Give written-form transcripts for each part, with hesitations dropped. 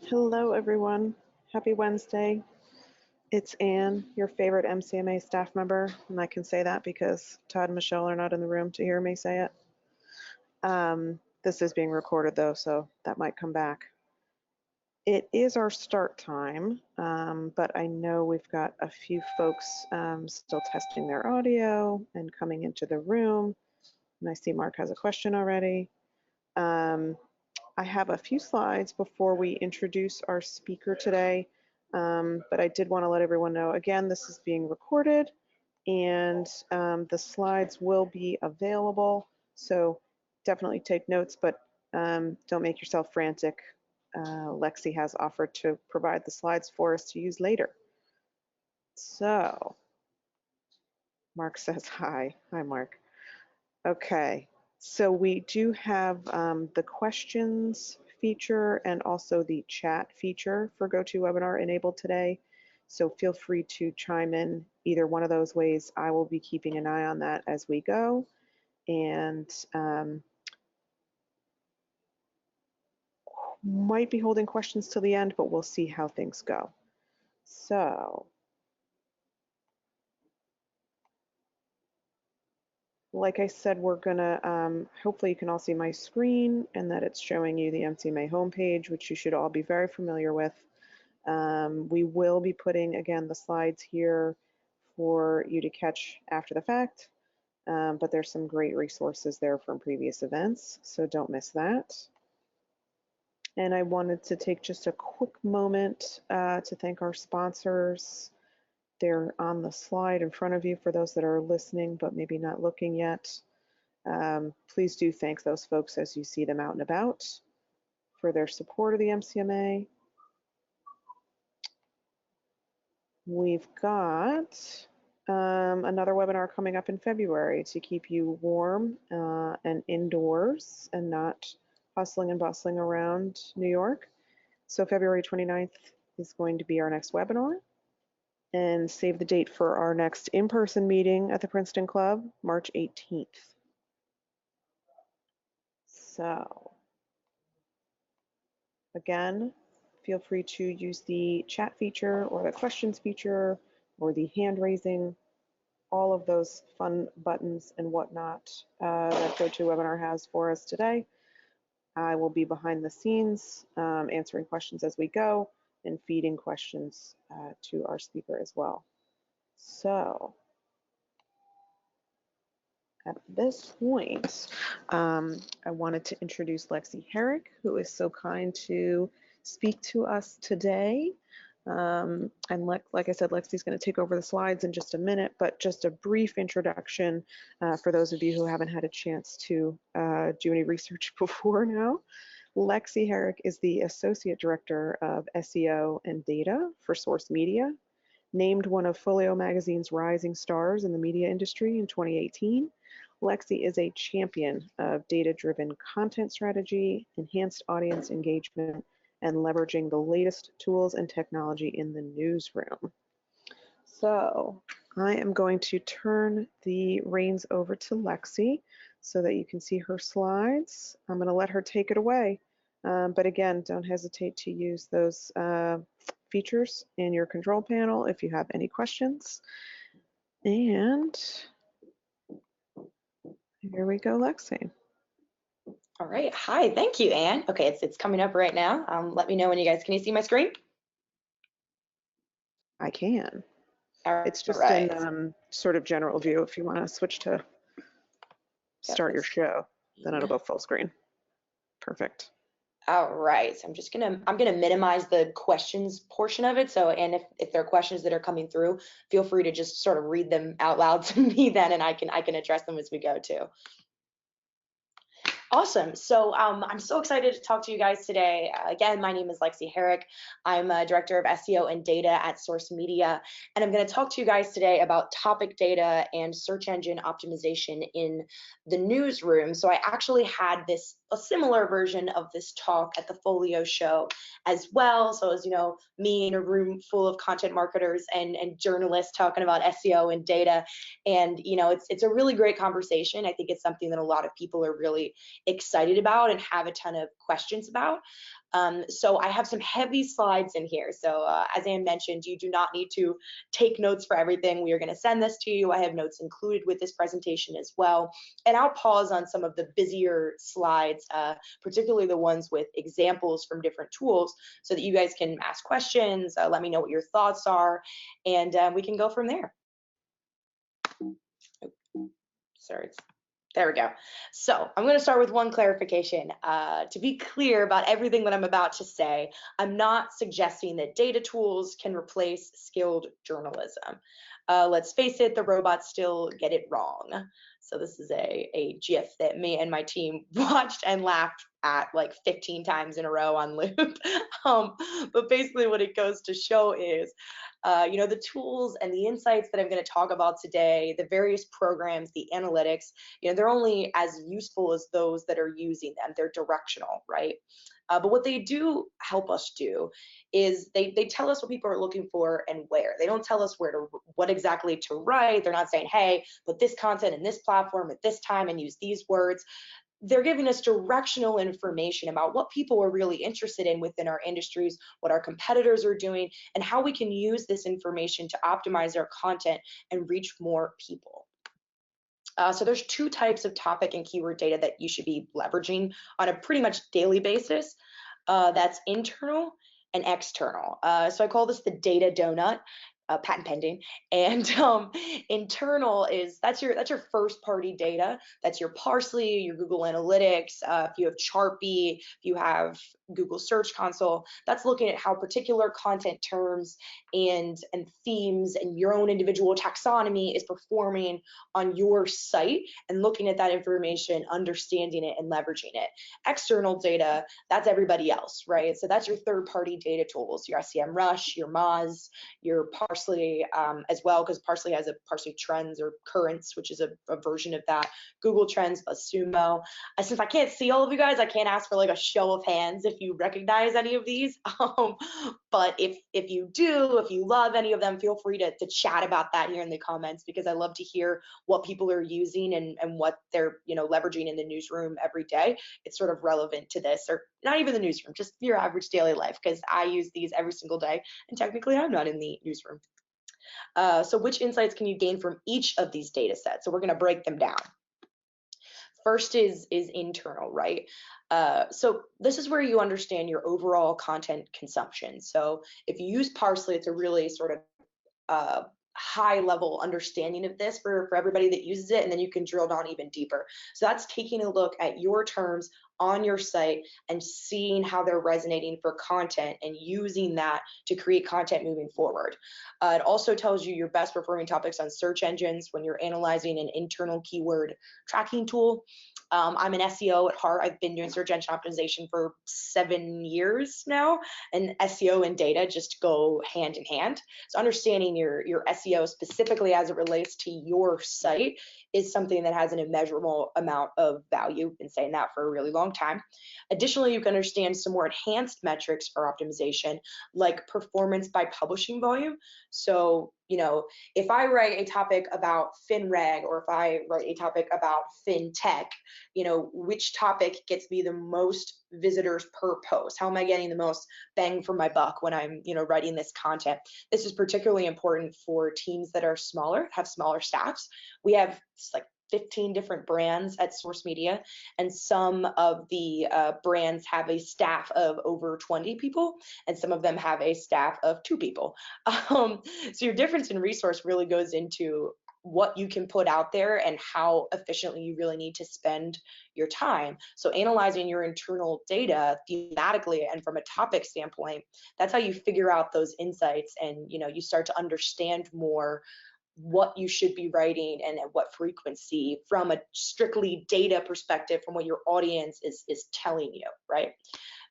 Hello, everyone. Happy Wednesday. It's Anne, your favorite MCMA staff member, and I can say that because Todd and Michelle are not in the room to hear me say it. This is being recorded, though, so that might come back. It is our start time, but I know we've got a few folks still testing their audio and coming into the room, and I see Mark has a question already. I have a few slides before we introduce our speaker today, but I did want to let everyone know, again, this is being recorded and the slides will be available, so definitely take notes, but don't make yourself frantic. Lexi has offered to provide the slides for us to use later. So, Mark says hi. Hi, Mark. Okay, so we do have the questions feature and also the chat feature for GoToWebinar enabled today. So feel free to chime in either one of those ways. I will be keeping an eye on that as we go. And might be holding questions till the end, but we'll see how things go. So, like I said, we're gonna, hopefully you can all see my screen and that it's showing you the MCMA homepage, which you should all be very familiar with. We will be putting, again, the slides here for you to catch after the fact, but there's some great resources there from previous events, so don't miss that. And I wanted to take just a quick moment to thank our sponsors. They're on the slide in front of you for those that are listening but maybe not looking yet. Please do thank those folks as you see them out and about for their support of the MCMA. We've got another webinar coming up in February to keep you warm and indoors and not hustling and bustling around New York. So February 29th is going to be our next webinar. And save the date for our next in-person meeting at the Princeton Club, March 18th. So, again, feel free to use the chat feature or the questions feature or the hand raising, all of those fun buttons and whatnot that GoToWebinar has for us today. I will be behind the scenes answering questions as we go and feeding questions to our speaker as well. So, at this point, I wanted to introduce Lexi Herrick, who is so kind to speak to us today. And like I said, Lexi's going to take over the slides in just a minute, but just a brief introduction for those of you who haven't had a chance to do any research before now. Lexi Herrick is the Associate Director of SEO and Data for SourceMedia, named one of Folio magazine's rising stars in the media industry in 2018. Lexi is a champion of data-driven content strategy, enhanced audience engagement, and leveraging the latest tools and technology in the newsroom. So I am going to turn the reins over to Lexi so that you can see her slides. I'm going to let her take it away. But again, don't hesitate to use those features in your control panel if you have any questions. And here we go, Lexi. All right. Hi. Thank you, Anne. Okay, it's coming up right now. Let me know when can you see my screen? I can. It's just right. in sort of general view. If you want to switch to start your show, then it'll go full screen. Perfect. All right. So I'm gonna minimize the questions portion of it. So, and if there are questions that are coming through, feel free to just sort of read them out loud to me then, and I can address them as we go too. Awesome. So I'm so excited to talk to you guys today. Again, my name is Lexi Herrick. I'm a Director of SEO and Data at SourceMedia, and I'm going to talk to you guys today about topic data and search engine optimization in the newsroom. So I actually had a similar version of this talk at the Folio show as well. So as you know, me in a room full of content marketers and journalists talking about SEO and data, and you know, it's a really great conversation. I think it's something that a lot of people are really excited about and have a ton of questions about. So I have some heavy slides in here. So as Anne mentioned, you do not need to take notes for everything. We are going to send this to you. I have notes included with this presentation as well. And I'll pause on some of the busier slides, particularly the ones with examples from different tools, so that you guys can ask questions, let me know what your thoughts are, and we can go from there. Sorry. There we go. So I'm going to start with one clarification. To be clear about everything that I'm about to say, I'm not suggesting that data tools can replace skilled journalism. Let's face it, the robots still get it wrong. So this is a GIF that me and my team watched and laughed at like 15 times in a row on loop. But basically what it goes to show is, the tools and the insights that I'm going to talk about today, the various programs, the analytics, they're only as useful as those that are using them. They're directional, right? But what they do help us do is they tell us what people are looking for and where. They don't tell us what exactly to write. They're not saying, hey, put this content in this platform at this time and use these words. They're giving us directional information about what people are really interested in within our industries, what our competitors are doing, and how we can use this information to optimize our content and reach more people. So there's two types of topic and keyword data that you should be leveraging on a pretty much daily basis. That's internal and external. So I call this the data donut. Patent pending. And internal that's your first party data. That's your Parsley, your Google Analytics. If you have Chartbeat, if you have Google Search Console, that's looking at how particular content terms and themes and your own individual taxonomy is performing on your site, and looking at that information, understanding it, and leveraging it. External data, that's everybody else, right? So that's your third party data tools, your SEMrush, your Moz, your Parsley as well, because Parsley has a Parsley Trends or Currents, which is a version of that. Google Trends plus Sumo. Since I can't see all of you guys, I can't ask for like a show of hands if you recognize any of these. But if you do, if you love any of them, feel free to chat about that here in the comments, because I love to hear what people are using and what they're leveraging in the newsroom every day. It's sort of relevant to this, or not even the newsroom, just your average daily life, because I use these every single day, and technically I'm not in the newsroom. So which insights can you gain from each of these data sets? So we're going to break them down. First is internal, right? So this is where you understand your overall content consumption. So if you use Parsley, it's a really sort of high level understanding of this for everybody that uses it, and then you can drill down even deeper. So that's taking a look at your terms on your site and seeing how they're resonating for content and using that to create content moving forward. It also tells you your best performing topics on search engines when you're analyzing an internal keyword tracking tool. I'm an SEO at heart. I've been doing search engine optimization for 7 years now, and SEO and data just go hand in hand. So understanding your SEO specifically as it relates to your site is something that has an immeasurable amount of value. Been saying that for a really long time. Additionally, you can understand some more enhanced metrics for optimization, like performance by publishing volume. So, if I write a topic about FinReg, or if I write a topic about FinTech, which topic gets me the most visitors per post? How am I getting the most bang for my buck when I'm, writing this content? This is particularly important for teams that are smaller, have smaller staffs. We have like 15 different brands at SourceMedia, and some of the brands have a staff of over 20 people, and some of them have a staff of 2 people. So your difference in resource really goes into what you can put out there and how efficiently you really need to spend your time. So analyzing your internal data thematically and from a topic standpoint, that's how you figure out those insights, and you start to understand more what you should be writing and at what frequency from a strictly data perspective, from what your audience is telling you, right?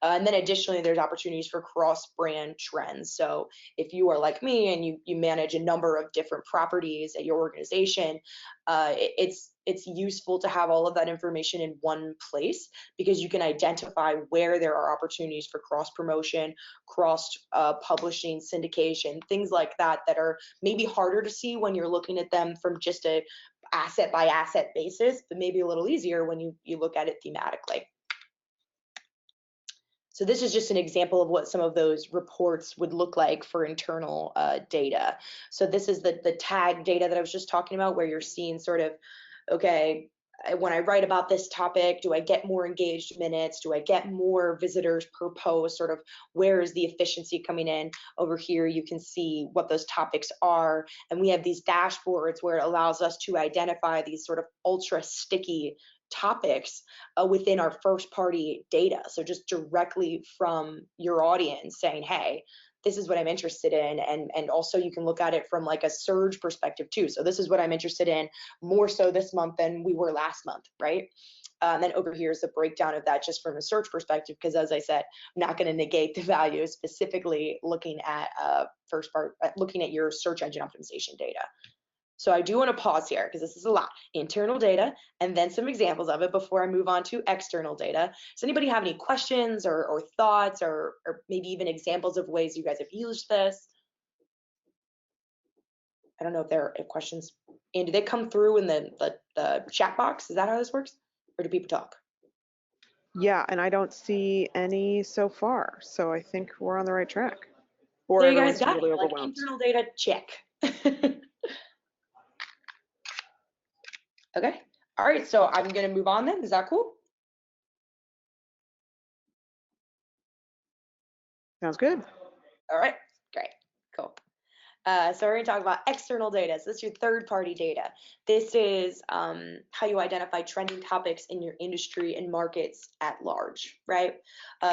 And then additionally, there's opportunities for cross-brand trends. So if you are like me and you manage a number of different properties at your organization, it's useful to have all of that information in one place, because you can identify where there are opportunities for cross-promotion, cross-publishing, syndication, things like that that are maybe harder to see when you're looking at them from just a asset by asset basis, but maybe a little easier when you look at it thematically. So this is just an example of what some of those reports would look like for internal data. So this is the tag data that I was just talking about, where you're seeing sort of, okay, when I write about this topic, do I get more engaged minutes? Do I get more visitors per post? Sort of where is the efficiency coming in? Over here, you can see what those topics are. And we have these dashboards where it allows us to identify these sort of ultra sticky topics within our first party data. So just directly from your audience saying, hey, this is what I'm interested in. And also you can look at it from like a surge perspective too. So this is what I'm interested in more so this month than we were last month, right? Then over here is the breakdown of that just from a search perspective, because as I said, I'm not going to negate the value, specifically looking at looking at your search engine optimization data. So I do want to pause here because this is a lot. Internal data and then some examples of it before I move on to external data. Does anybody have any questions or thoughts or maybe even examples of ways you guys have used this? I don't know if there are questions. And do they come through in the chat box? Is that how this works? Or do people talk? Yeah, and I don't see any so far. So I think we're on the right track. Or So you guys everyone's got really it. Like overwhelmed. internal data, check. Okay. All right. So I'm going to move on then. Is that cool? Sounds good. All right. Great. Cool. So we're going to talk about external data. So this is your third-party data. This is how you identify trending topics in your industry and markets at large, right?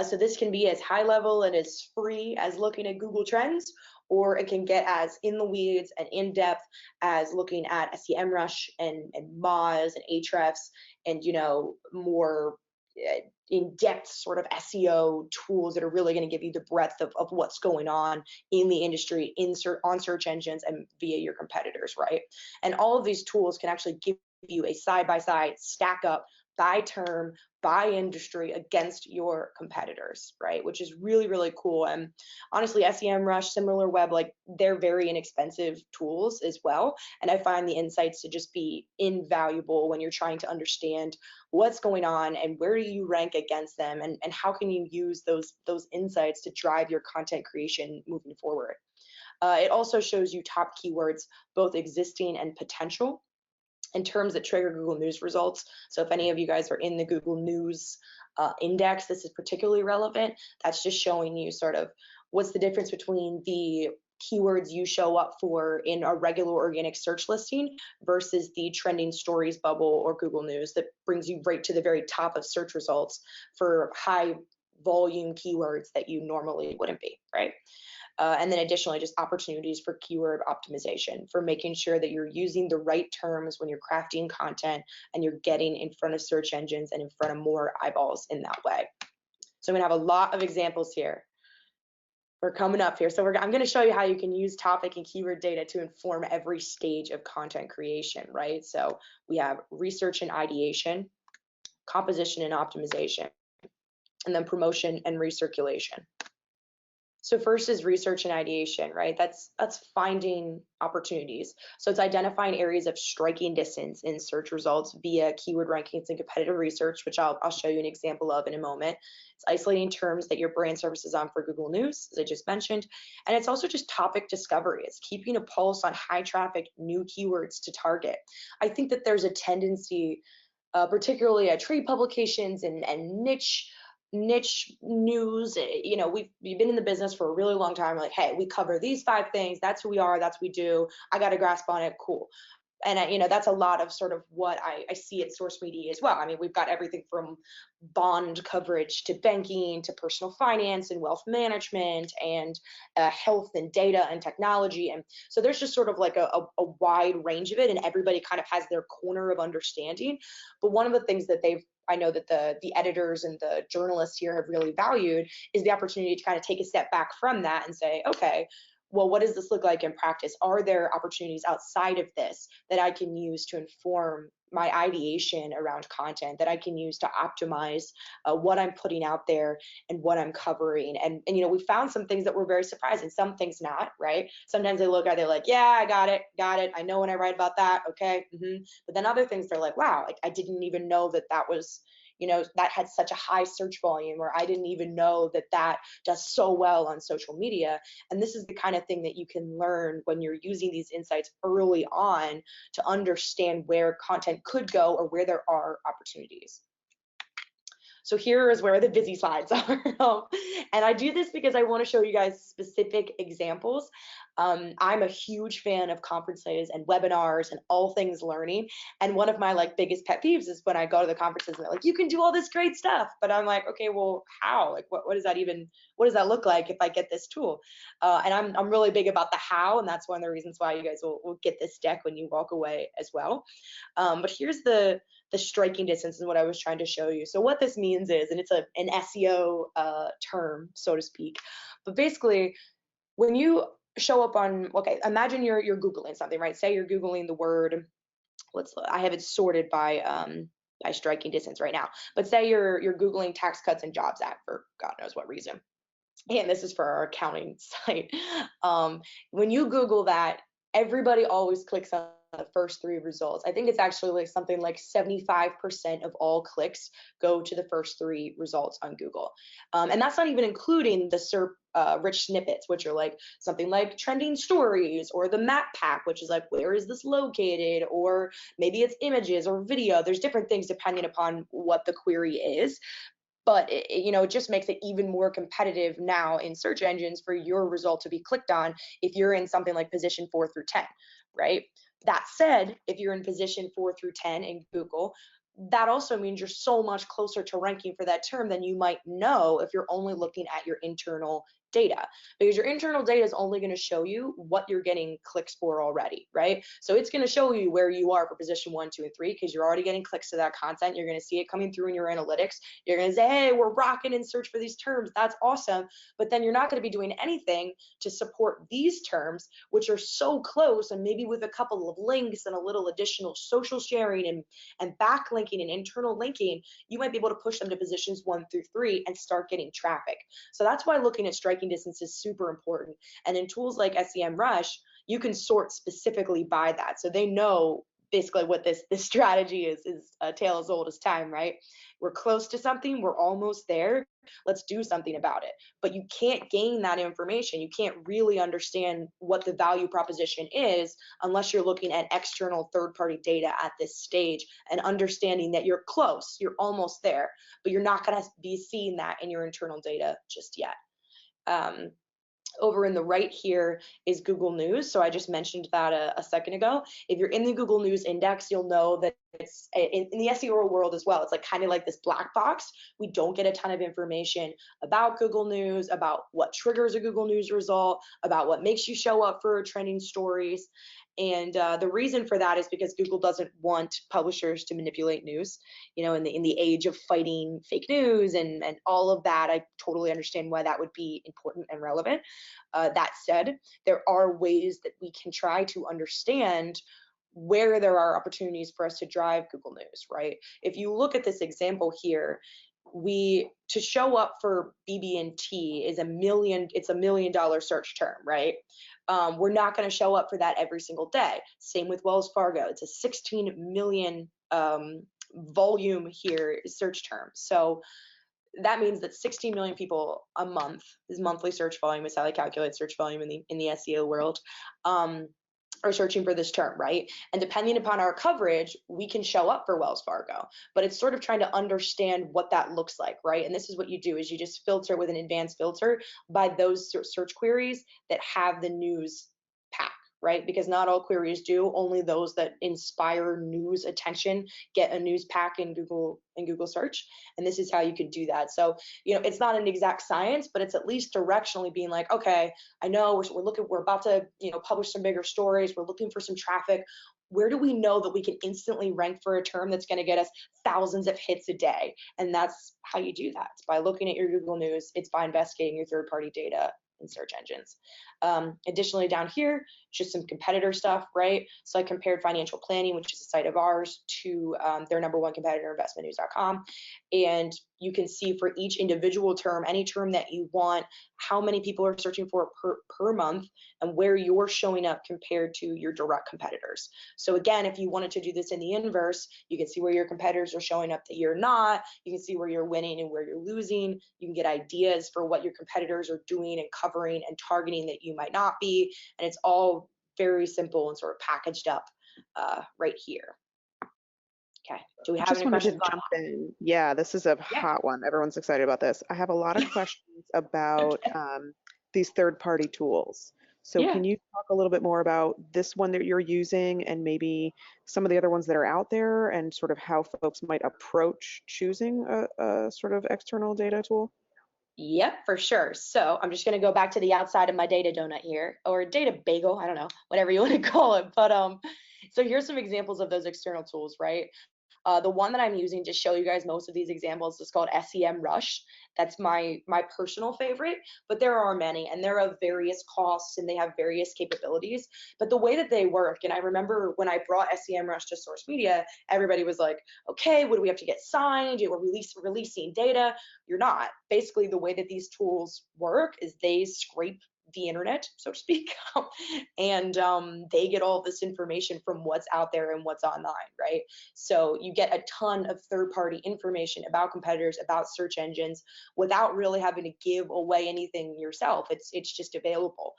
So this can be as high level and as free as looking at Google Trends, or it can get as in the weeds and in depth as looking at SEMrush and Moz and Ahrefs and, you know, more in-depth sort of SEO tools that are really going to give you the breadth of what's going on in the industry, on search engines and via your competitors, right? And all of these tools can actually give you a side-by-side stack up by term, by industry against your competitors, right? Which is really, really cool. And honestly, SEMrush, SimilarWeb, like they're very inexpensive tools as well. And I find the insights to just be invaluable when you're trying to understand what's going on and where do you rank against them and how can you use those insights to drive your content creation moving forward. It also shows you top keywords, both existing and potential, in terms that trigger Google News results. So if any of you guys are in the Google News index, this is particularly relevant. That's just showing you sort of what's the difference between the keywords you show up for in a regular organic search listing versus the trending stories bubble or Google News that brings you right to the very top of search results for high volume keywords that you normally wouldn't be, right? And then additionally, just opportunities for keyword optimization, for making sure that you're using the right terms when you're crafting content and you're getting in front of search engines and in front of more eyeballs in that way. So I'm gonna have a lot of examples here. We're coming up here. So I'm gonna show you how you can use topic and keyword data to inform every stage of content creation, right? So we have research and ideation, composition and optimization, and then promotion and recirculation. So first is research and ideation, right? That's finding opportunities. So it's identifying areas of striking distance in search results via keyword rankings and competitive research, which I'll show you an example of in a moment. It's isolating terms that your brand services on for Google News, as I just mentioned. And it's also just topic discovery. It's keeping a pulse on high traffic new keywords to target. I think that there's a tendency, particularly at trade publications and niche news, you know, we've been in the business for a really long time. We're like, hey, we cover these 5 things. That's who we are. That's what we do. I got a grasp on it. Cool. And you know, that's a lot of sort of what I see at SourceMedia as well. I mean, we've got everything from bond coverage to banking to personal finance and wealth management and health and data and technology. And so there's just sort of like a wide range of it, and everybody kind of has their corner of understanding. But one of the things that I know that the editors and the journalists here have really valued is the opportunity to kind of take a step back from that and say, okay, well, what does this look like in practice? Are there opportunities outside of this that I can use to inform my ideation around content, that I can use to optimize what I'm putting out there and what I'm covering? And we found some things that were very surprising, some things not, right? Sometimes they look at it, they're like, yeah, I got it. I know when I write about that, okay. But then other things, they're like, wow, like I didn't even know that was, that had such a high search volume, or I didn't even know that does so well on social media. And this is the kind of thing that you can learn when you're using these insights early on to understand where content could go or where there are opportunities. So here is where the busy slides are. And I do this because I want to show you guys specific examples. I'm a huge fan of conferences and webinars and all things learning. And one of my biggest pet peeves is when I go to the conferences and they're like, you can do all this great stuff. But I'm like, okay, well, how? Like, what does that even, what does that look like if I get this tool? And I'm really big about the how, and that's one of the reasons why you guys will get this deck when you walk away as well. But here's the striking distance is what I was trying to show you. So what this means is, and it's an SEO term, so to speak, but basically when you show up on, okay, imagine you're Googling something, right? Say you're Googling the word, I have it sorted by striking distance right now, but say you're Googling Tax Cuts and Jobs Act for God knows what reason. And this is for our accounting site. When you Google that, everybody always clicks on the first 3 results. I think it's actually something like 75% of all clicks go to the first 3 results on Google. And that's not even including the SERP rich snippets, which are something like trending stories, or the map pack, which is where is this located, or maybe it's images or video. There's different things depending upon what the query is. But it just makes it even more competitive now in search engines for your result to be clicked on if you're in something like position 4 through 10, right? That said, if you're in position 4 through 10 in Google, that also means you're so much closer to ranking for that term than you might know if you're only looking at your internal data, because your internal data is only going to show you what you're getting clicks for already, right? So it's going to show you where you are for position 1, 2, and 3, because you're already getting clicks to that content. You're going to see it coming through in your analytics. You're going to say, hey, we're rocking in search for these terms. That's awesome. But then you're not going to be doing anything to support these terms, which are so close, and maybe with a couple of links and a little additional social sharing and backlinking and internal linking, you might be able to push them to positions 1 through 3 and start getting traffic. So that's why looking at striking distance is super important. And in tools like SEMrush, you can sort specifically by that. So they know basically what this strategy is a tale as old as time, right? We're close to something, we're almost there, let's do something about it. But you can't gain that information, you can't really understand what the value proposition is unless you're looking at external third-party data at this stage and understanding that you're close, you're almost there, but you're not going to be seeing that in your internal data just yet. Over in the right here is Google News. So I just mentioned that a second ago. If you're in the Google News index, you'll know that it's in the SEO world as well. It's kind of like this black box. We don't get a ton of information about Google News, about what triggers a Google News result, about what makes you show up for trending stories. And the reason for that is because Google doesn't want publishers to manipulate news. In the age of fighting fake news and all of that, I totally understand why that would be important and relevant. That said, there are ways that we can try to understand where there are opportunities for us to drive Google News, right? If you look at this example here, to show up for BB&T is it's $1 million search term, right? We're not going to show up for that every single day. Same with Wells Fargo. It's a 16 million volume here search term. So that means that 16 million people a month is monthly search volume, is how I calculate search volume in the SEO world, are searching for this term, right? And depending upon our coverage, we can show up for Wells Fargo, but it's sort of trying to understand what that looks like, right? And this is what you do, is you just filter with an advanced filter by those search queries that have the news pack, right? Because not all queries do, only those that inspire news attention get a news pack in Google search. And this is how you can do that. So, it's not an exact science, but it's at least directionally being like, okay, I know we're about to, publish some bigger stories. We're looking for some traffic. Where do we know that we can instantly rank for a term that's going to get us thousands of hits a day? And that's how you do that. It's by looking at your Google News. It's by investigating your third-party data in search engines. Additionally, down here, just some competitor stuff, right? So I compared financial planning, which is a site of ours, to their #1 competitor, investmentnews.com. And you can see for each individual term, any term that you want, how many people are searching for it per month, and where you're showing up compared to your direct competitors. So again, if you wanted to do this in the inverse, you can see where your competitors are showing up that you're not. You can see where you're winning and where you're losing. You can get ideas for what your competitors are doing and covering and targeting that you might not be. And it's all very simple and sort of packaged up right here. Okay, do we have any questions? Jump in. Yeah, this is a hot one. Everyone's excited about this. I have a lot of questions about these third-party tools. So can you talk a little bit more about this one that you're using and maybe some of the other ones that are out there and sort of how folks might approach choosing a sort of external data tool? Yep, for sure. So I'm just going to go back to the outside of my data donut here, or data bagel, I don't know, whatever you want to call it. But so here's some examples of those external tools, right? The one that I'm using to show you guys most of these examples is called SEMrush. That's my personal favorite, but there are many, and they're of various costs, and they have various capabilities. But the way that they work, and I remember when I brought SEMrush to SourceMedia, everybody was like, okay, what do we have to get signed? We're releasing data. You're not. Basically, the way that these tools work is they scrape the internet, so to speak, and they get all this information from what's out there and what's online, right? So you get a ton of third-party information about competitors, about search engines, without really having to give away anything yourself. It's just available.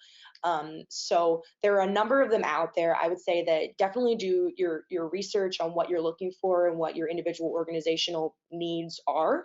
So there are a number of them out there. I would say that definitely do your research on what you're looking for and what your individual organizational needs are.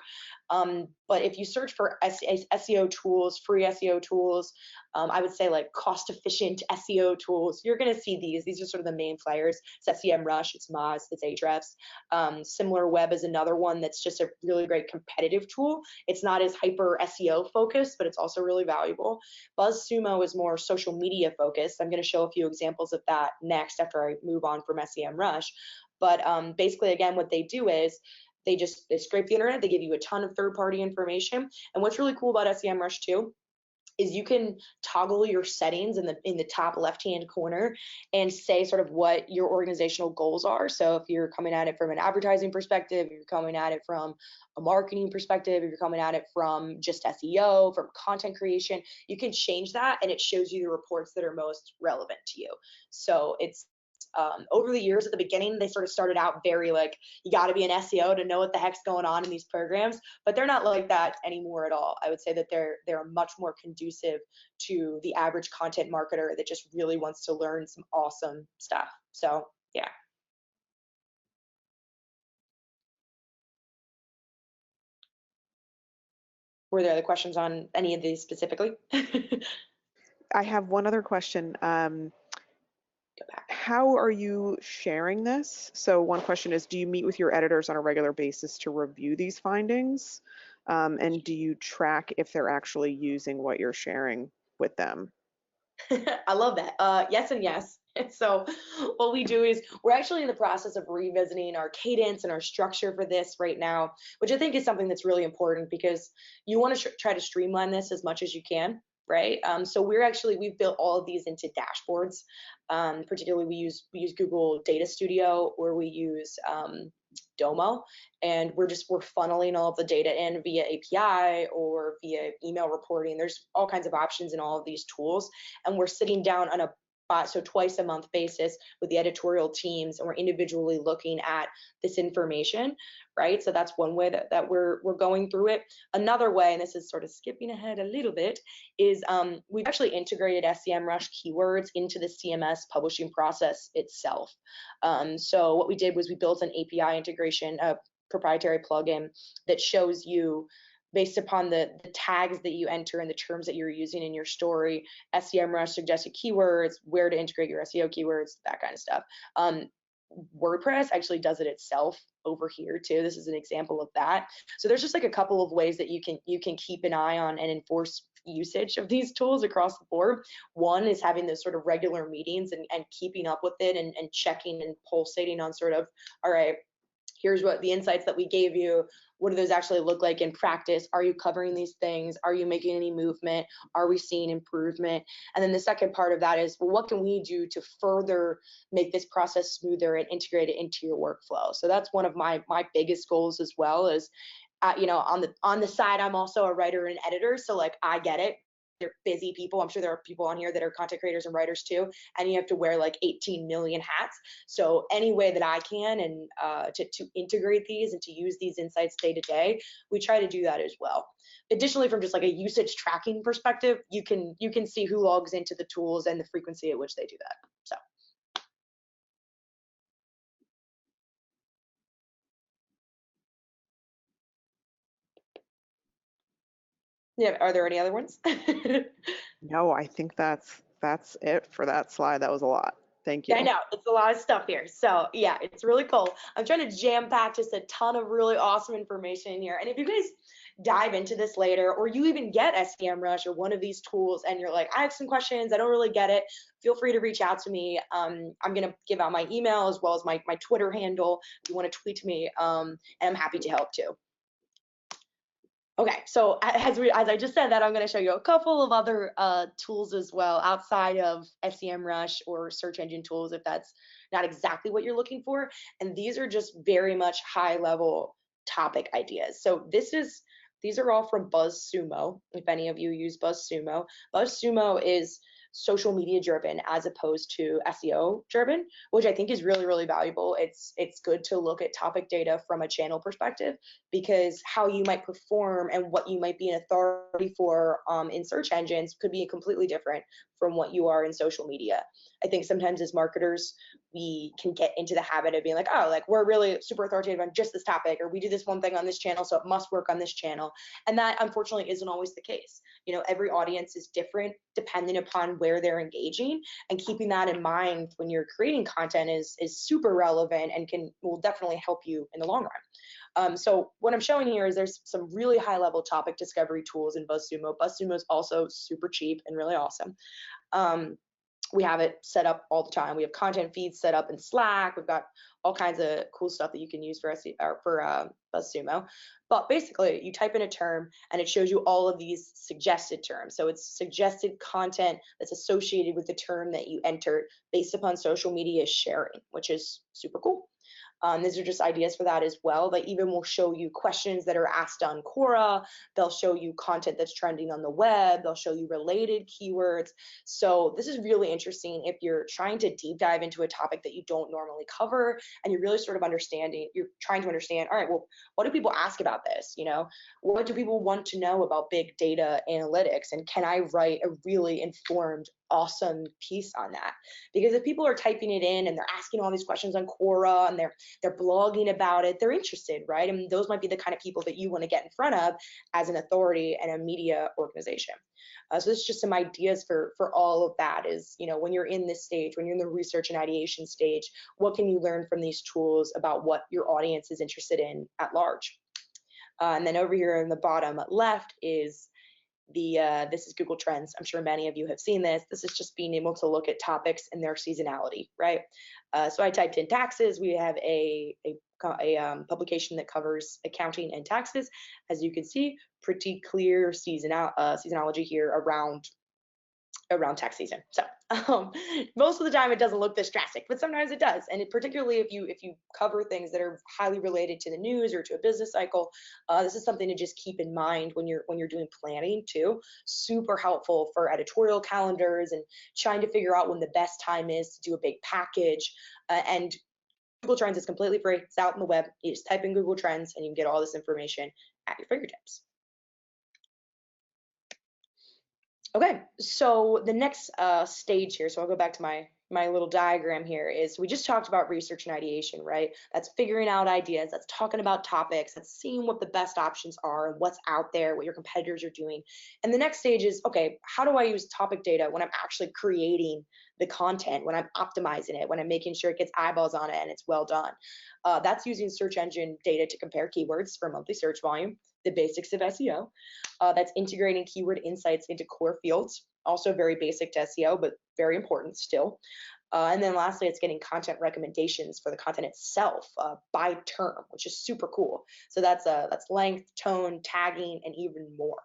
But if you search for SEO tools, free SEO tools, I would say like cost-efficient SEO tools, you're going to see these. These are sort of the main players. It's SEMrush, it's Moz, it's Ahrefs. SimilarWeb is another one that's just a really great competitive tool. It's not as hyper SEO focused, but it's also really valuable. BuzzSumo is more social media focused. I'm going to show a few examples of that next after I move on from SEMrush. But basically, again, what they do is they scrape the internet. They give you a ton of third-party information. And what's really cool about SEMrush too is you can toggle your settings in the top left-hand corner and say sort of what your organizational goals are. So if you're coming at it from an advertising perspective, if you're coming at it from a marketing perspective, if you're coming at it from just SEO, from content creation, you can change that and it shows you the reports that are most relevant to you. So it's over the years at the beginning, they sort of started out very like, you got to be an SEO to know what the heck's going on in these programs, but they're not like that anymore at all. I would say that they're much more conducive to the average content marketer that just really wants to learn some awesome stuff. So yeah. Were there other questions on any of these specifically? I have one other question. How are you sharing this? So one question is, do you meet with your editors on a regular basis to review these findings? And do you track if they're actually using what you're sharing with them? I love that. Yes and yes. So what we do is we're actually in the process of revisiting our cadence and our structure for this right now, which I think is something that's really important because you want to try to streamline this as much as you can, right? So we've built all of these into dashboards. Particularly we use Google Data Studio, or we use Domo, and we're funneling all of the data in via API or via email reporting. There's all kinds of options in all of these tools, and we're sitting down on a so twice a month basis with the editorial teams, and we're individually looking at this information, right? So that's one way that we're going through it. Another way, and this is sort of skipping ahead a little bit, is we've actually integrated SEMrush keywords into the CMS publishing process itself. So what we did was we built an API integration, a proprietary plugin that shows you, based upon the tags that you enter and the terms that you're using in your story, SEMrush suggested keywords, where to integrate your SEO keywords, that kind of stuff. WordPress actually does it itself over here too. This is an example of that. So there's just like a couple of ways that you can keep an eye on and enforce usage of these tools across the board. One is having those sort of regular meetings and keeping up with it and checking and pulsating on sort of, all right, here's what the insights that we gave you. What do those actually look like in practice? Are you covering these things? Are you making any movement? Are we seeing improvement? And then the second part of that is, well, what can we do to further make this process smoother and integrate it into your workflow? So that's one of my biggest goals as well. Is on the side, I'm also a writer and editor, so like I get it. They're busy people. I'm sure there are people on here that are content creators and writers too, and you have to wear like 18 million hats. So any way that I can, and to integrate these and to use these insights day to day, we try to do that as well. Additionally, from just like a usage tracking perspective, you can see who logs into the tools and the frequency at which they do that. So. Yeah, are there any other ones? No, I think that's it for that slide. That was a lot. Thank I you. know, it's a lot of stuff here. So yeah, it's really cool. I'm trying to jam pack just a ton of really awesome information in here. And if you guys dive into this later, or you even get SEMrush or one of these tools and you're like, I have some questions, I don't really get it, feel free to reach out to me. I'm gonna give out my email as well as my Twitter handle if you want to tweet me, and I'm happy to help too. Okay, so as I just said that, I'm going to show you a couple of other tools as well outside of SEMrush or search engine tools if that's not exactly what you're looking for. And these are just very much high level topic ideas. So these are all from BuzzSumo. If any of you use BuzzSumo, BuzzSumo is social media driven as opposed to SEO driven, which I think is really, really valuable. It's good to look at topic data from a channel perspective, because how you might perform and what you might be an authority for in search engines could be completely different from what you are in social media. I think sometimes as marketers, we can get into the habit of being like, oh, like we're really super authoritative on just this topic, or we do this one thing on this channel, so it must work on this channel. And that unfortunately isn't always the case. Every audience is different depending upon where they're engaging, and keeping that in mind when you're creating content is super relevant and will definitely help you in the long run. So what I'm showing here is there's some really high level topic discovery tools in BuzzSumo. BuzzSumo is also super cheap and really awesome. We have it set up all the time. We have content feeds set up in Slack. We've got all kinds of cool stuff that you can use for BuzzSumo. But basically, you type in a term and it shows you all of these suggested terms. So it's suggested content that's associated with the term that you entered based upon social media sharing, which is super cool. These are just ideas for that as well. They even will show you questions that are asked on Quora. They'll show you content that's trending on the web. They'll show you related keywords. So this is really interesting if you're trying to deep dive into a topic that you don't normally cover, and you're really sort of you're trying to understand, all right, well, what do people ask about this? What do people want to know about big data analytics? And can I write a really informed, awesome piece on that? Because if people are typing it in and they're asking all these questions on Quora and they're blogging about it, they're interested, right? And those might be the kind of people that you want to get in front of as an authority and a media organization. So this is just some ideas for all of that is, when you're in this stage, when you're in the research and ideation stage, what can you learn from these tools about what your audience is interested in at large? And then over here in the bottom left is this is Google Trends. I'm sure many of you have seen this. This is just being able to look at topics and their seasonality, right? So I typed in taxes. We have a publication that covers accounting and taxes. As you can see, pretty clear seasonality here around tax season. So most of the time it doesn't look this drastic, but sometimes it does. And particularly if you cover things that are highly related to the news or to a business cycle, this is something to just keep in mind when you're doing planning too. Super helpful for editorial calendars and trying to figure out when the best time is to do a big package. And Google Trends is completely free. It's out on the web. You just type in Google Trends and you can get all this information at your fingertips. Okay, so the next stage here, so I'll go back to my little diagram here, is we just talked about research and ideation, right? That's figuring out ideas, that's talking about topics, that's seeing what the best options are, what's out there, what your competitors are doing. And the next stage is, okay, how do I use topic data when I'm actually creating the content, when I'm optimizing it, when I'm making sure it gets eyeballs on it and it's well done? That's using search engine data to compare keywords for monthly search volume, the basics of SEO. That's integrating keyword insights into core fields, also very basic to SEO, but very important still. And then lastly, it's getting content recommendations for the content itself by term, which is super cool. So that's length, tone, tagging, and even more.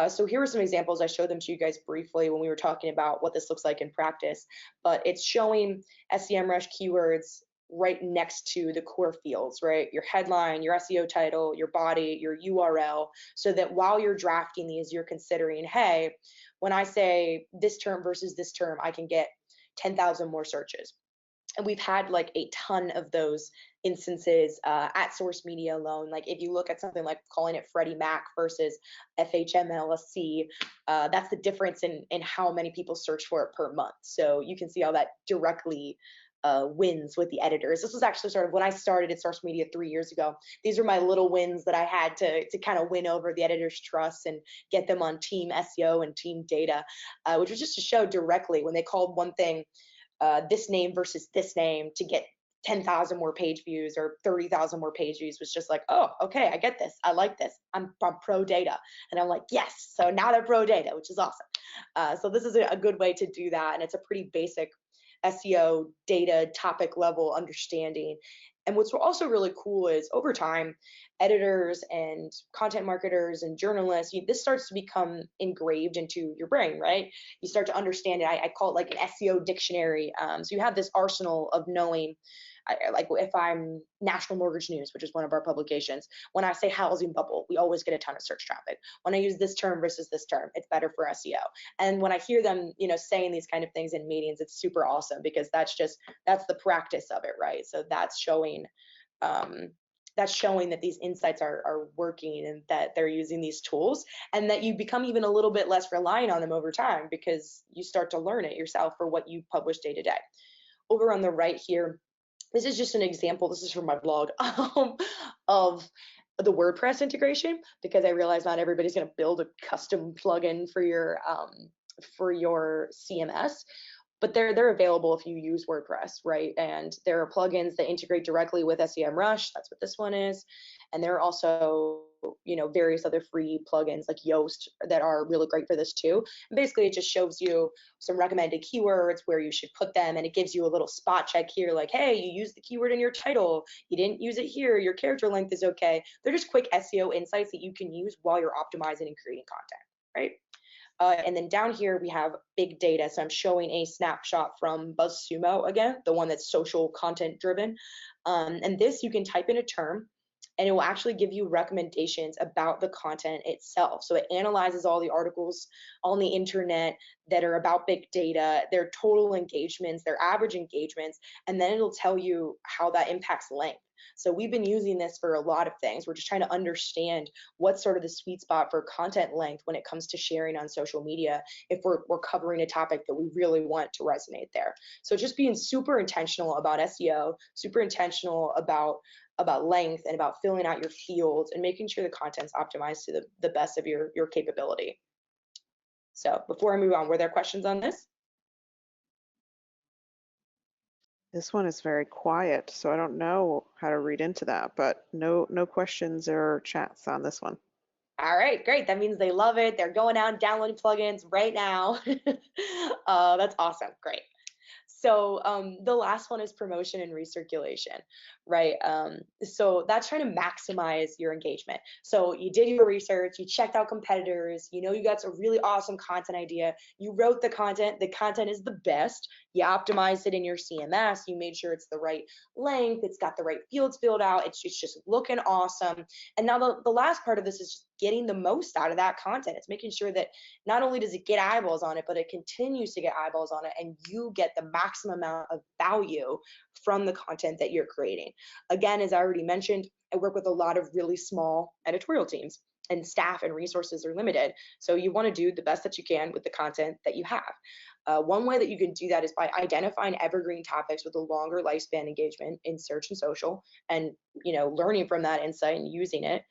So here are some examples. I showed them to you guys briefly when we were talking about what this looks like in practice, but it's showing SEMrush keywords right next to the core fields, right? Your headline, your SEO title, your body, your URL, so that while you're drafting these, you're considering, hey, when I say this term versus this term, I can get 10,000 more searches. And we've had like a ton of those instances at SourceMedia alone. Like if you look at something like calling it Freddie Mac versus FHMLSC, that's the difference in how many people search for it per month. So you can see how that directly wins with the editors. This was actually sort of when I started at SourceMedia 3 years ago. These are my little wins that I had to kind of win over the editors' trust and get them on team SEO and team data, which was just to show directly when they called one thing this name versus this name to get 10,000 more page views or 30,000 more page views was just like, oh, okay, I get this. I like this. I'm pro data. And I'm like, yes. So now they're pro data, which is awesome. So this is a good way to do that. And it's a pretty basic SEO data topic level understanding. And what's also really cool is over time, editors and content marketers and journalists, this starts to become engraved into your brain, right? You start to understand it. I call it like an SEO dictionary. So you have this arsenal of knowing, like if I'm National Mortgage News, which is one of our publications, when I say housing bubble, we always get a ton of search traffic. When I use this term versus this term, it's better for SEO. And when I hear them, saying these kind of things in meetings, it's super awesome because that's the practice of it, right? So that's showing that these insights are working and that they're using these tools, and that you become even a little bit less reliant on them over time because you start to learn it yourself for what you publish day to day. Over on the right here, this is just an example. This is from my blog of the WordPress integration, because I realize not everybody's going to build a custom plugin for your CMS, but they're available if you use WordPress, right? And there are plugins that integrate directly with SEMrush. That's what this one is. And there are also, various other free plugins like Yoast that are really great for this too. And basically, it just shows you some recommended keywords, where you should put them, and it gives you a little spot check here, like, hey, you used the keyword in your title, you didn't use it here, your character length is okay. They're just quick SEO insights that you can use while you're optimizing and creating content, right? And then down here we have big data. So I'm showing a snapshot from BuzzSumo again, the one that's social content driven. And this, you can type in a term and it will actually give you recommendations about the content itself. So it analyzes all the articles on the internet that are about big data, their total engagements, their average engagements, and then it'll tell you how that impacts length. So we've been using this for a lot of things. We're just trying to understand what's sort of the sweet spot for content length when it comes to sharing on social media, if we're covering a topic that we really want to resonate there. So just being super intentional about SEO, super intentional about length and about filling out your fields and making sure the content's optimized to the best of your capability. So before I move on, were there questions on this? This one is very quiet, so I don't know how to read into that, but no questions or chats on this one. All right, great. That means they love it. They're going out and downloading plugins right now. That's awesome. Great. So the last one is promotion and recirculation, right? So that's trying to maximize your engagement. So you did your research, you checked out competitors, you got some really awesome content idea, you wrote the content is the best, you optimized it in your CMS, you made sure it's the right length, it's got the right fields filled out, it's just looking awesome. And now the last part of this is just getting the most out of that content. It's making sure that not only does it get eyeballs on it, but it continues to get eyeballs on it, and you get the maximum amount of value from the content that you're creating. Again, as I already mentioned, I work with a lot of really small editorial teams, and staff and resources are limited. So you want to do the best that you can with the content that you have. One way that you can do that is by identifying evergreen topics with a longer lifespan engagement in search and social, and learning from that insight and using it,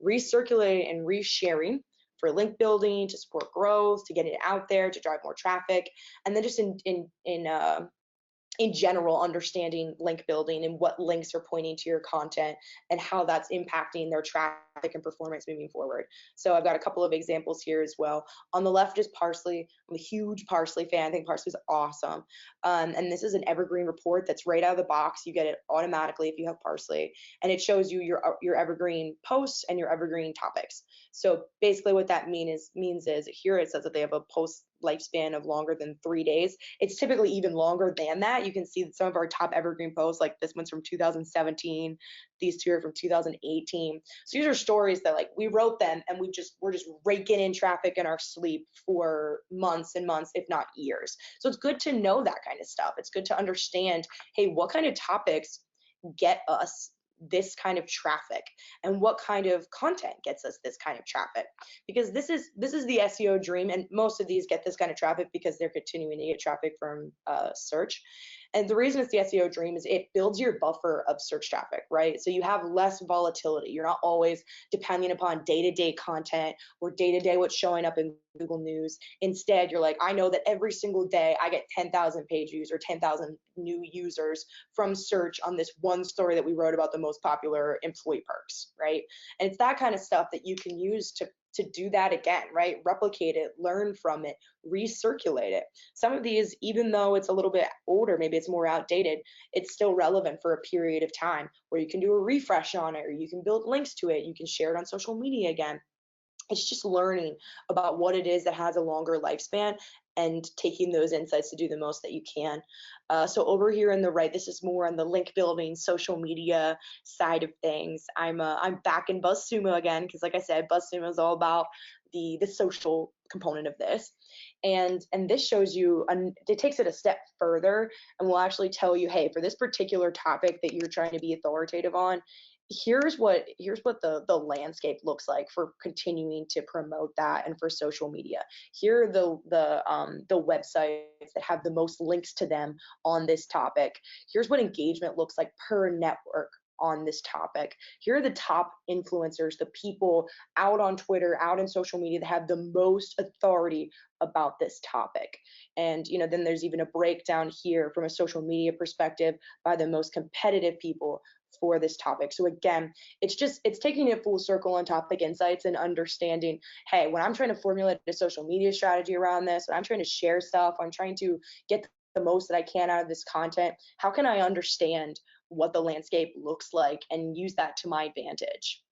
recirculating and resharing for link building, to support growth, to get it out there, to drive more traffic, and then just in general, understanding link building and what links are pointing to your content and how that's impacting their traffic and performance moving forward. So I've got a couple of examples here as well. On the left is Parsley. I'm a huge Parsley fan. I think Parsley is awesome. And this is an evergreen report that's right out of the box. You get it automatically if you have Parsley, and it shows you your evergreen posts and your evergreen topics. So basically what that means is here it says that they have a post lifespan of longer than 3 days. It's typically even longer than that. You can see that some of our top evergreen posts, like this one's from 2017, these two are from 2018. So these are stories that like we wrote them and we're just raking in traffic in our sleep for months and months, if not years. So it's good to know that kind of stuff. It's good to understand, hey, what kind of topics get us this kind of traffic and what kind of content gets us this kind of traffic, because this is the SEO dream, and most of these get this kind of traffic because they're continuing to get traffic from search. And the reason it's the SEO dream is it builds your buffer of search traffic, right? So you have less volatility. You're not always depending upon day-to-day content or day-to-day what's showing up in Google News. Instead, you're like, I know that every single day I get 10,000 page views or 10,000 new users from search on this one story that we wrote about the most popular employee perks, right? And it's that kind of stuff that you can use to do that again, right? Replicate it, learn from it, recirculate it. Some of these, even though it's a little bit older, maybe it's more outdated, it's still relevant for a period of time where you can do a refresh on it, or you can build links to it, you can share it on social media again. It's just learning about what it is that has a longer lifespan and taking those insights to do the most that you can. So over here on the right, this is more on the link building, social media side of things. I'm back in BuzzSumo again because, like I said, BuzzSumo is all about the social component of this, and this shows you, it takes it a step further and will actually tell you, hey, for this particular topic that you're trying to be authoritative on, here's what the landscape looks like for continuing to promote that and for social media. Here are the websites that have the most links to them on this topic. Here's what engagement looks like per network on this topic. Here are the top influencers, the people out on Twitter, out in social media that have the most authority about this topic. And then there's even a breakdown here from a social media perspective by the most competitive people for this topic. So again, it's taking it full circle on topic insights and understanding, hey, when I'm trying to formulate a social media strategy around this, when I'm trying to share stuff, I'm trying to get the most that I can out of this content, how can I understand what the landscape looks like and use that to my advantage?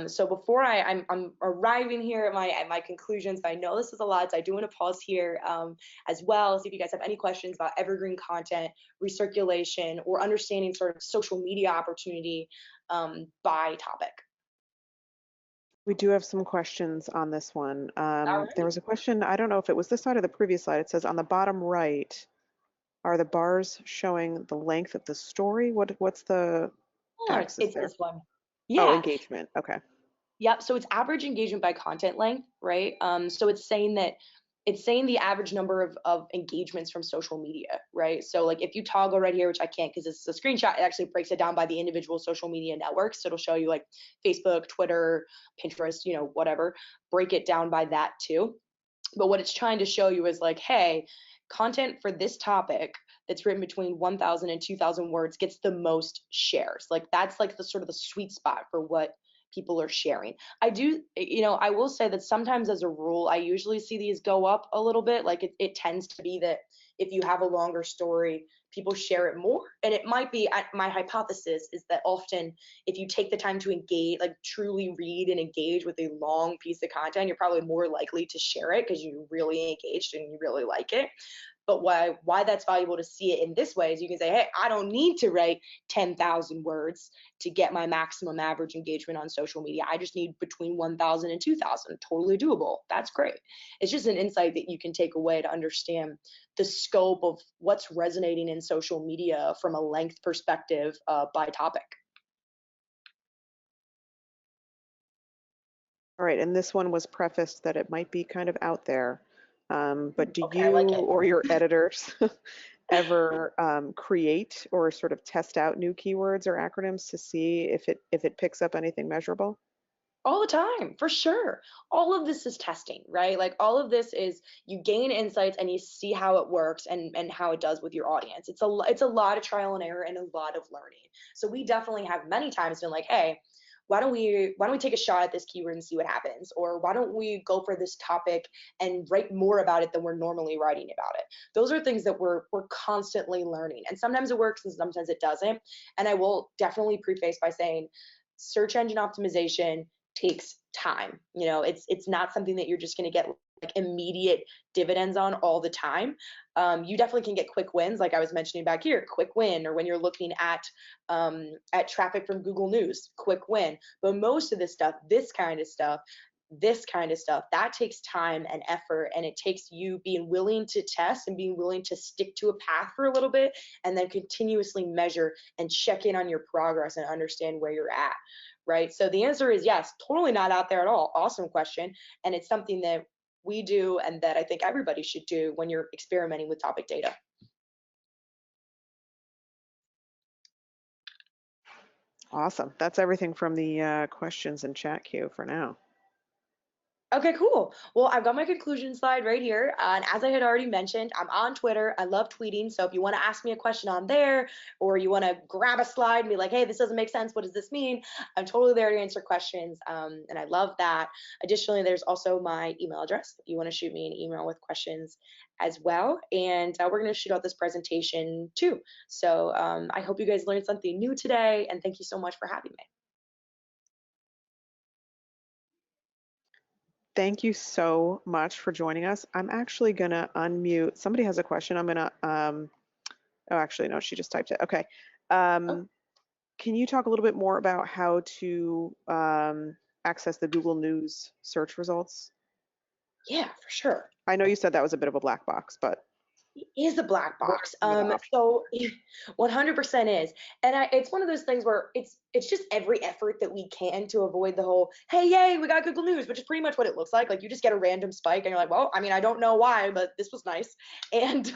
So before I'm arriving here at my conclusions, I know this is a lot, so I do want to pause here as well, see if you guys have any questions about evergreen content, recirculation, or understanding sort of social media opportunity by topic. We do have some questions on this one. All right. There was a question, I don't know if it was this slide or the previous slide. It says on the bottom right, are the bars showing the length of the story? What's the axis It's there? this one. Oh, Yeah. engagement. Okay. Yep. So it's average engagement by content length, right? So it's saying the average number of engagements from social media, right? So like if you toggle right here, which I can't because it's a screenshot, it actually breaks it down by the individual social media networks. So it'll show you like Facebook, Twitter, Pinterest, whatever. Break it down by that too. But what it's trying to show you is like, hey, content for this topic that's written between 1,000 and 2,000 words gets the most shares. Like that's like the sort of the sweet spot for what people are sharing. I will say that sometimes as a rule, I usually see these go up a little bit. Like it tends to be that if you have a longer story, people share it more. And it might be, my hypothesis is that often if you take the time to engage, like truly read and engage with a long piece of content, you're probably more likely to share it because you're really engaged and you really like it. But why that's valuable to see it in this way is you can say, hey, I don't need to write 10,000 words to get my maximum average engagement on social media. I just need between 1,000 and 2,000. Totally doable. That's great. It's just an insight that you can take away to understand the scope of what's resonating in social media from a length perspective by topic. All right, and this one was prefaced that it might be kind of out there, but do Okay, you like or your editors ever create or sort of test out new keywords or acronyms to see if it picks up anything measurable? All the time, for sure. All of this is testing, right? Like all of this is you gain insights and you see how it works and how it does with your audience. It's a lot of trial and error and a lot of learning. So we definitely have many times been like, hey, why don't we take a shot at this keyword and see what happens? Or why don't we go for this topic and write more about it than we're normally writing about it? Those are things that we're constantly learning. And sometimes it works and sometimes it doesn't. And I will definitely preface by saying search engine optimization takes time. You know, it's not something that you're just going to get like immediate dividends on all the time. You definitely can get quick wins, like I was mentioning back here, quick win, or when you're looking at traffic from Google News, quick win. But most of this stuff, this kind of stuff, that takes time and effort, and it takes you being willing to test and being willing to stick to a path for a little bit, and then continuously measure and check in on your progress and understand where you're at. Right? So the answer is yes, totally not out there at all. Awesome question. And it's something that we do and that I think everybody should do when you're experimenting with topic data. Awesome. That's everything from the questions and chat queue for now. Okay, cool. Well, I've got my conclusion slide right here. And as I had already mentioned, I'm on Twitter. I love tweeting. So if you want to ask me a question on there, or you want to grab a slide and be like, hey, this doesn't make sense. What does this mean? I'm totally there to answer questions. And I love that. Additionally, there's also my email address if you want to shoot me an email with questions as well. And we're going to shoot out this presentation too. So I hope you guys learned something new today. And thank you so much for having me. Thank you so much for joining us. I'm actually going to unmute. Somebody has a question. I'm going to, oh, actually, no, she just typed it. Okay. Oh, Can you talk a little bit more about how to access the Google News search results? yeah, for sure. I know you said that was a bit of a black box, but Is a black what are box. some of the options? So 100% is, and it's one of those things where it's just every effort that we can to avoid the whole, hey, yay, we got Google News, which is pretty much what it looks like. Like you just get a random spike, and you're like, well, I mean, I don't know why, but this was nice. And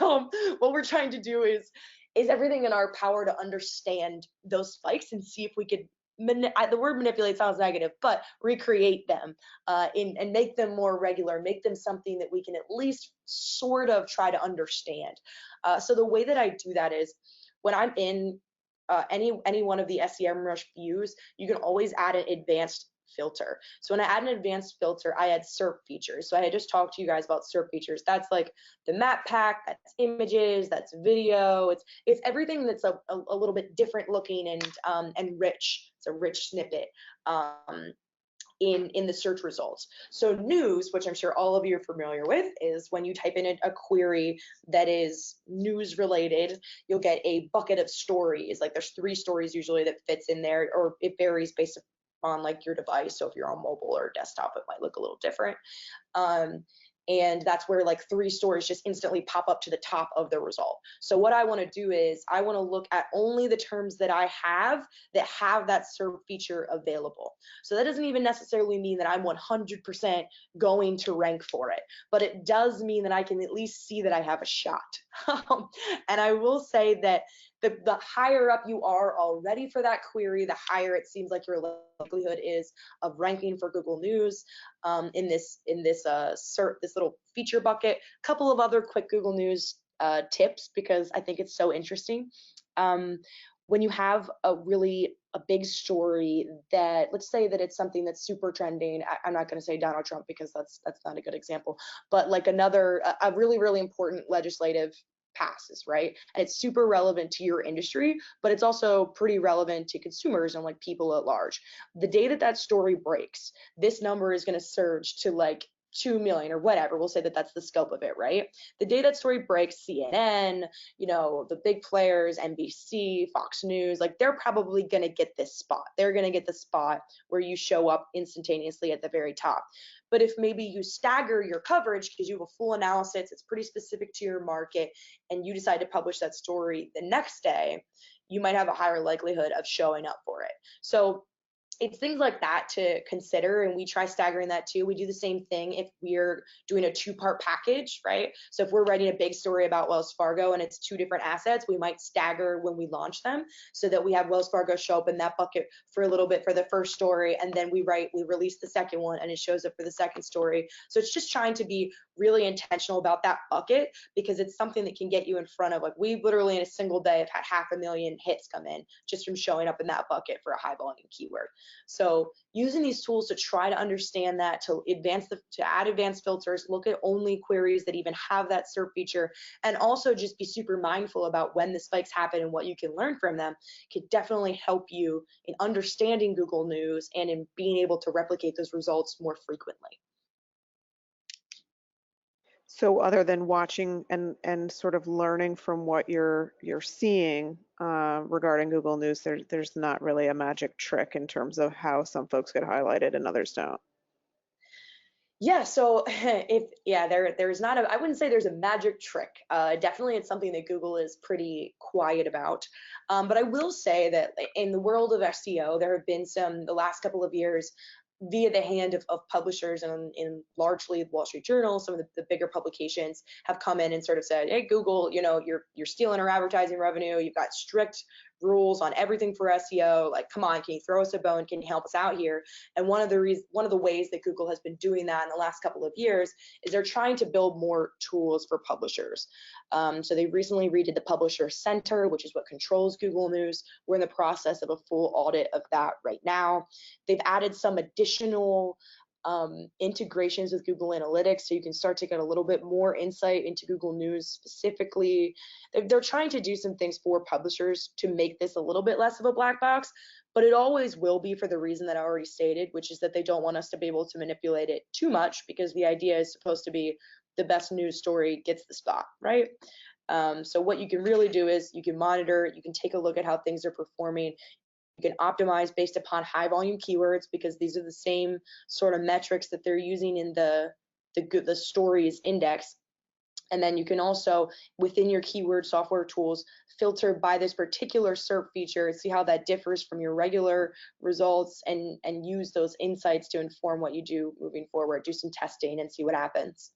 what we're trying to do is everything in our power to understand those spikes and see if we could the word manipulate sounds negative, but recreate them and make them more regular, make them something that we can at least sort of try to understand. So the way that I do that is when I'm in any one of the SEMrush views, you can always add an advanced filter. So when I add an advanced filter, I add SERP features. So I had just talked to you guys about SERP features. That's like the map pack, that's images, that's video. It's everything that's a little bit different looking and rich. It's a rich snippet. In the search results. So news, which I'm sure all of you are familiar with, is when you type in a query that is news related, you'll get a bucket of stories. Like there's 3 stories usually that fits in there, or it varies based on like your device. So if you're on mobile or desktop, it might look a little different. And that's where like 3 stories just instantly pop up to the top of the result. So what I want to do is I want to look at only the terms that I have that SERP feature available. So that doesn't even necessarily mean that I'm 100% going to rank for it, but it does mean that I can at least see that I have a shot. And I will say that the higher up you are already for that query, the higher it seems like your likelihood is of ranking for Google News in this this little feature bucket. A couple of other quick Google News tips because I think it's so interesting. When you have a big story that, let's say that it's something that's super trending. I'm not going to say Donald Trump because that's not a good example, but like a really important legislative passes, right? And it's super relevant to your industry, but it's also pretty relevant to consumers and like people at large. The day that story breaks, this number is going to surge to like 2 million or whatever. We'll say that that's the scope of it, right? The day that story breaks, CNN, the big players, NBC, Fox News, like they're probably going to get this spot. They're going to get the spot where you show up instantaneously at the very top. But if maybe you stagger your coverage because you have a full analysis, it's pretty specific to your market, and you decide to publish that story the next day, you might have a higher likelihood of showing up for it. So it's things like that to consider, and we try staggering that too. We do the same thing if we're doing a 2-part package, right? So if we're writing a big story about Wells Fargo and it's 2 different assets, we might stagger when we launch them so that we have Wells Fargo show up in that bucket for a little bit for the first story, and then we release the second one and it shows up for the second story. So it's just trying to be really intentional about that bucket, because it's something that can get you in front of, like, we literally in a single day have had 500,000 hits come in just from showing up in that bucket for a high volume keyword. So using these tools to try to understand that, to add advanced filters, look at only queries that even have that SERP feature, and also just be super mindful about when the spikes happen and what you can learn from them, can definitely help you in understanding Google News and in being able to replicate those results more frequently. So other than watching and sort of learning from what you're seeing regarding Google News, there's not really a magic trick in terms of how some folks get highlighted and others don't. Yeah, so there's not I wouldn't say there's a magic trick. Definitely it's something that Google is pretty quiet about. But I will say that in the world of SEO, there have been the last couple of years, via the hand of publishers and in largely Wall Street Journal, some of the bigger publications have come in and sort of said, hey, Google, you're stealing our advertising revenue. You've got strict rules on everything for SEO. Like, come on, can you throw us a bone? Can you help us out here? And one of the ways that Google has been doing that in the last couple of years is they're trying to build more tools for publishers. So they recently redid the Publisher Center, which is what controls Google News. We're in the process of a full audit of that right now. They've added some additional integrations with Google Analytics, so you can start to get a little bit more insight into Google News specifically. They're trying to do some things for publishers to make this a little bit less of a black box, but it always will be for the reason that I already stated, which is that they don't want us to be able to manipulate it too much, because the idea is supposed to be the best news story gets the spot, right? So what you can really do is you can monitor, you can take a look at how things are performing. You can optimize based upon high volume keywords, because these are the same sort of metrics that they're using in the stories index. And then you can also, within your keyword software tools, filter by this particular SERP feature, see how that differs from your regular results, and use those insights to inform what you do moving forward. Do some testing and see what happens.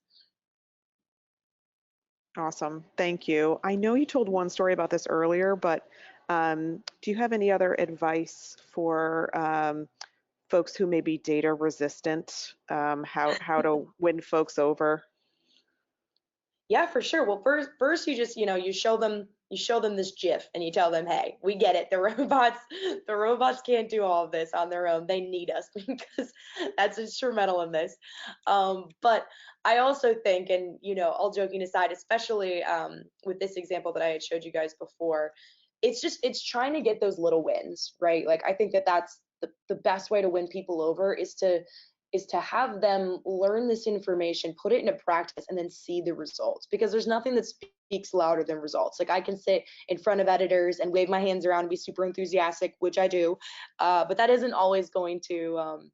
Awesome, thank you. I know you told one story about this earlier, but do you have any other advice for folks who may be data resistant, how to win folks over? Yeah, for sure. Well, first you just, you show them this GIF and you tell them, hey, we get it. The robots can't do all of this on their own. They need us because that's instrumental in this. But I also think, and all joking aside, especially with this example that I had showed you guys before, it's trying to get those little wins, right? Like, I think that's the best way to win people over is to have them learn this information, put it into practice, and then see the results, because there's nothing that speaks louder than results. Like, I can sit in front of editors and wave my hands around and be super enthusiastic, which I do, but that isn't always going to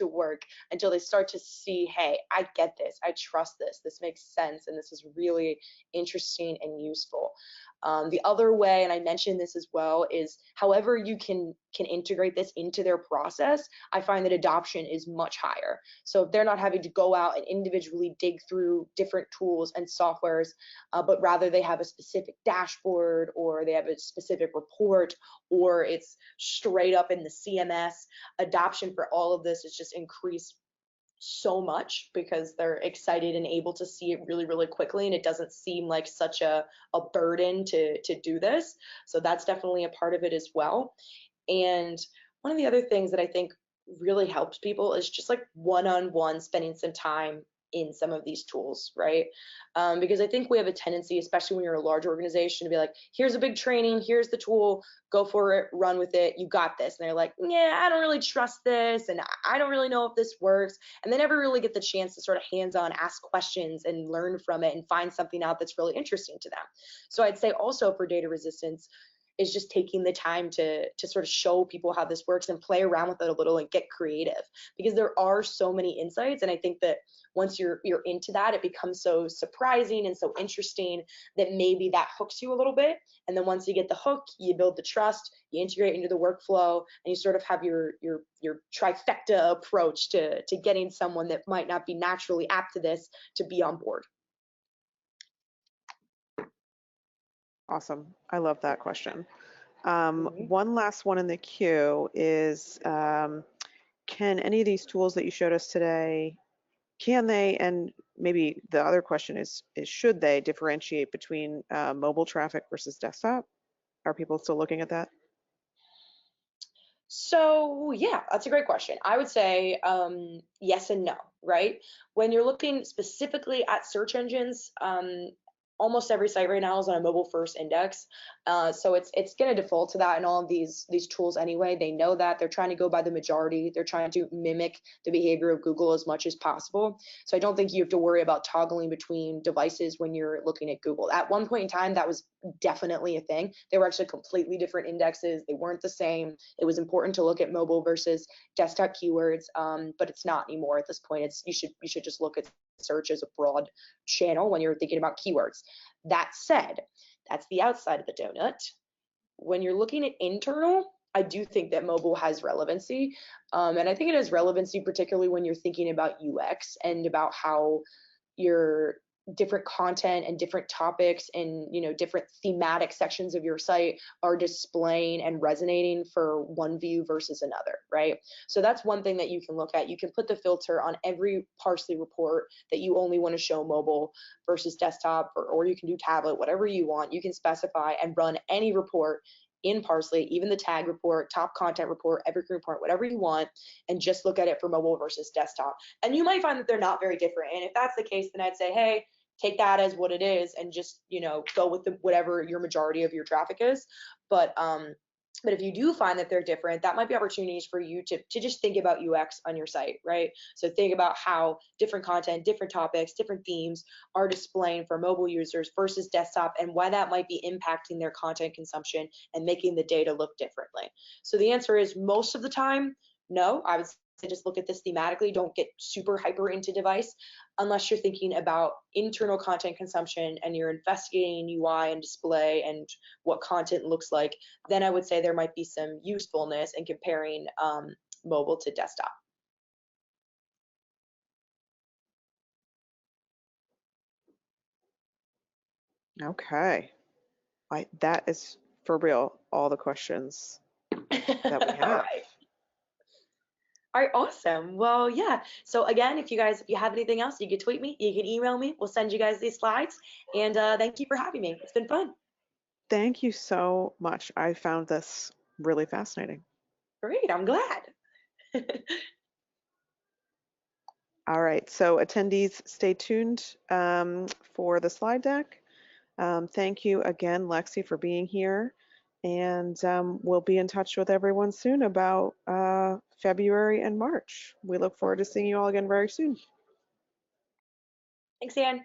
work until they start to see, hey, I get this, I trust this makes sense, and this is really interesting and useful. The other way, and I mentioned this as well, is however you can integrate this into their process, I find that adoption is much higher. So if they're not having to go out and individually dig through different tools and softwares, but rather they have a specific dashboard, or they have a specific report, or it's straight up in the CMS, adoption for all of this is just increased so much, because they're excited and able to see it really, really quickly, and it doesn't seem like such a burden to do this. So that's definitely a part of it as well. And one of the other things that I think really helps people is just like one-on-one, spending some time in some of these tools, right? Because I think we have a tendency, especially when you're a large organization, to be like, here's a big training, here's the tool, go for it, run with it, you got this. And they're like, yeah, I don't really trust this, and I don't really know if this works. And they never really get the chance to sort of hands-on ask questions and learn from it and find something out that's really interesting to them. So I'd say also for data resistance, is just taking the time to sort of show people how this works and play around with it a little and get creative, because there are so many insights. And I think that once you're into that, it becomes so surprising and so interesting that maybe that hooks you a little bit. And then once you get the hook, you build the trust, you integrate into the workflow, and you sort of have your trifecta approach to getting someone that might not be naturally apt to this to be on board. Awesome. I love that question. One last one in the queue is, can any of these tools that you showed us today, can they, and maybe the other question is should they differentiate between mobile traffic versus desktop? Are people still looking at that? So yeah, that's a great question. I would say yes and no, right? When you're looking specifically at search engines, almost every site right now is on a mobile first index. So it's going to default to that in all of these tools anyway. They know that. They're trying to go by the majority. They're trying to mimic the behavior of Google as much as possible. So I don't think you have to worry about toggling between devices when you're looking at Google. At one point in time, that was definitely a thing. They were actually completely different indexes. They weren't the same. It was important to look at mobile versus desktop keywords, but it's not anymore at this point. You should just look at search as a broad channel when you're thinking about keywords. That said, that's the outside of the donut. When you're looking at internal, I do think that mobile has relevancy. And I think it has relevancy particularly when you're thinking about UX and about how your different content and different topics and different thematic sections of your site are displaying and resonating for one view versus another, right? So that's one thing that you can look at. You can put the filter on every Parsley report that you only want to show mobile versus desktop, or you can do tablet, whatever you want. You can specify and run any report in Parsley, even the tag report, top content report, evergreen report, whatever you want, and just look at it for mobile versus desktop. And you might find that they're not very different. And if that's the case, then I'd say, hey, take that as what it is and just, go with whatever your majority of your traffic is. But if you do find that they're different, that might be opportunities for you to just think about UX on your site, right? So think about how different content, different topics, different themes are displaying for mobile users versus desktop, and why that might be impacting their content consumption and making the data look differently. So the answer is most of the time, no. I would say just look at this thematically. Don't get super hyper into device unless you're thinking about internal content consumption and you're investigating UI and display and what content looks like. Then I would say there might be some usefulness in comparing mobile to desktop. Okay. That is for real all the questions that we have. All right. All right, awesome. Well, yeah. So again, if you have anything else, you can tweet me, you can email me. We'll send you guys these slides. And thank you for having me. It's been fun. Thank you so much. I found this really fascinating. Great, I'm glad. All right, so attendees, stay tuned for the slide deck. Thank you again, Lexi, for being here. And we'll be in touch with everyone soon about February and March. We look forward to seeing you all again very soon. Thanks, Anne.